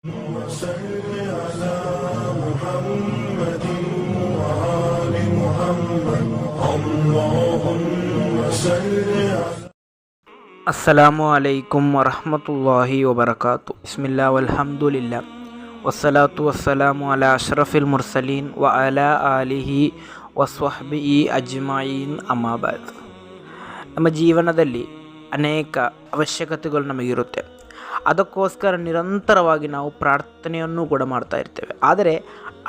وصل على محمد وآل محمد اللهم صل على ಅಸ್ಸಲಾಮು ಅಲೈಕುಂ ವರಹಮತುಲ್ಲಾಹಿ ವಬರಕಾತು. ಬಿಸ್ಮಿಲ್ಲಾ ವಲ್ಹಮ್ದುಲಿಲ್ಲಾ ವಸ್ಸಲಾತು ವಸ್ಸಲಾಮು ಅಲಾ ಅಶ್ರಫಿಲ್ ಮುರ್ಸಲೀನ್ ವ ಅಲಾ ಆಲಿಹಿ ವಸ್ವಹ್ಬಿಹಿ ಅಜ್ಮಾಯಿನ್ ಅಮ್ಮಾಬಾದ್. ನಮ್ಮ ಜೀವನದಲ್ಲಿ ಅನೇಕ ಅವಶ್ಯಕತೆಗಳು ನಮಗಿರುತ್ತೆ. ಅದಕ್ಕೋಸ್ಕರ ನಿರಂತರವಾಗಿ ನಾವು ಪ್ರಾರ್ಥನೆಯನ್ನು ಕೂಡ ಮಾಡ್ತಾ ಇರ್ತೇವೆ. ಆದರೆ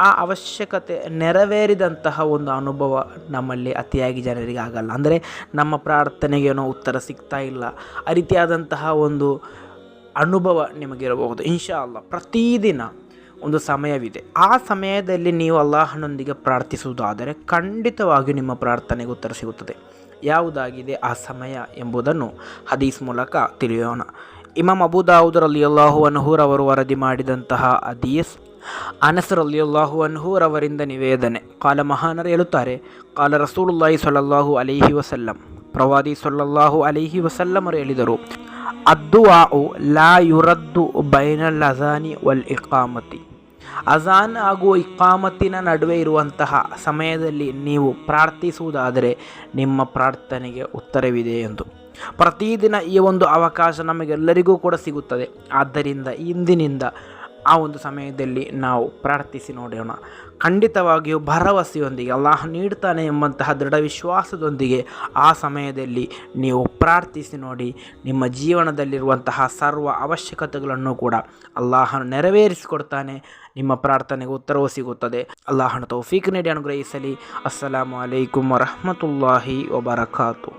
ಆ ಅವಶ್ಯಕತೆ ನೆರವೇರಿದಂತಹ ಒಂದು ಅನುಭವ ನಮ್ಮಲ್ಲಿ ಅತಿಯಾಗಿ ಜನರಿಗೆ ಆಗಲ್ಲ. ಅಂದರೆ ನಮ್ಮ ಪ್ರಾರ್ಥನೆಗೇನೋ ಉತ್ತರ ಸಿಗ್ತಾ ಇಲ್ಲ, ಆ ರೀತಿಯಾದಂತಹ ಒಂದು ಅನುಭವ ನಿಮಗಿರಬಹುದು. ಇನ್ಶಾ ಅಲ್ಲಾಹ್ ಪ್ರತಿದಿನ ಒಂದು ಸಮಯವಿದೆ. ಆ ಸಮಯದಲ್ಲಿ ನೀವು ಅಲ್ಲಾಹನೊಂದಿಗೆ ಪ್ರಾರ್ಥಿಸುವುದಾದರೆ ಖಂಡಿತವಾಗಿಯೂ ನಿಮ್ಮ ಪ್ರಾರ್ಥನೆಗೆ ಉತ್ತರ ಸಿಗುತ್ತದೆ. ಯಾವುದಾಗಿದೆ ಆ ಸಮಯ ಎಂಬುದನ್ನು ಹದೀಸ್ ಮೂಲಕ ತಿಳಿಯೋಣ. ಇಮಾಮ್ ಅಬೂ ದಾವೂದ್ ರಲಿಯಲ್ಲಾಹು ಅನ್ಹು ರವರು ವರದಿ ಮಾಡಿದಂತಹ ಹದೀಸ್, ಅನಸ್ ರಲಿಯಲ್ಲಾಹು ಅನ್ಹು ರವರಿಂದ ನಿವೇದನೆ. ಕಾಲ ಮಹಾನರು ಹೇಳುತ್ತಾರೆ, ಕಾಲ ರಸೂಲುಲ್ಲಾಹಿ ಸ್ವಲ್ಲಲ್ಲಾಹು ಅಲೈಹಿ ವಸಲ್ಲಂ, ಪ್ರವಾದಿ ಸ್ವಲ್ಲಲ್ಲಾಹು ಅಲೈಹಿ ವಸಲ್ಲಮರು ಹೇಳಿದರು, ಅದ್ದುಆഉ ಲಾ ಯುರದ್ದು ಬೈನಲ್ ಅಜಾನಿ ವಲ್ ಇಕಾಮತಿ. ಅಜಾನ್ ಹಾಗೂ ಇಕಾಮತಿನ ನಡುವೆ ಇರುವಂತಹ ಸಮಯದಲ್ಲಿ ನೀವು ಪ್ರಾರ್ಥಿಸುವುದಾದರೆ ನಿಮ್ಮ ಪ್ರಾರ್ಥನೆಗೆ ಉತ್ತರವಿದೆ ಎಂದು. ಪ್ರತಿದಿನ ಈ ಒಂದು ಅವಕಾಶ ನಮಗೆಲ್ಲರಿಗೂ ಕೂಡ ಸಿಗುತ್ತದೆ. ಆದ್ದರಿಂದ ಇಂದಿನಿಂದ ಆ ಒಂದು ಸಮಯದಲ್ಲಿ ನಾವು ಪ್ರಾರ್ಥಿಸಿ ನೋಡೋಣ. ಖಂಡಿತವಾಗಿಯೂ ಭರವಸೆಯೊಂದಿಗೆ ಅಲ್ಲಾಹ್ ನೀಡ್ತಾನೆ ಎಂಬಂತಹ ದೃಢ ವಿಶ್ವಾಸದೊಂದಿಗೆ ಆ ಸಮಯದಲ್ಲಿ ನೀವು ಪ್ರಾರ್ಥಿಸಿ ನೋಡಿ. ನಿಮ್ಮ ಜೀವನದಲ್ಲಿರುವಂತಹ ಸರ್ವ ಅವಶ್ಯಕತೆಗಳನ್ನು ಕೂಡ ಅಲ್ಲಾಹನು ನೆರವೇರಿಸಿಕೊಡ್ತಾನೆ. ನಿಮ್ಮ ಪ್ರಾರ್ಥನೆಗೆ ಉತ್ತರವೂ ಸಿಗುತ್ತದೆ. ಅಲ್ಲಾಹನ ತೌಫೀಕ್ ನೀಡಿ ಅನುಗ್ರಹಿಸಲಿ. ಅಸ್ಸಲಾಮು ಅಲೈಕುಂ ವರಹಮತುಲ್ಲಾಹಿ ವಬರಕಾತು.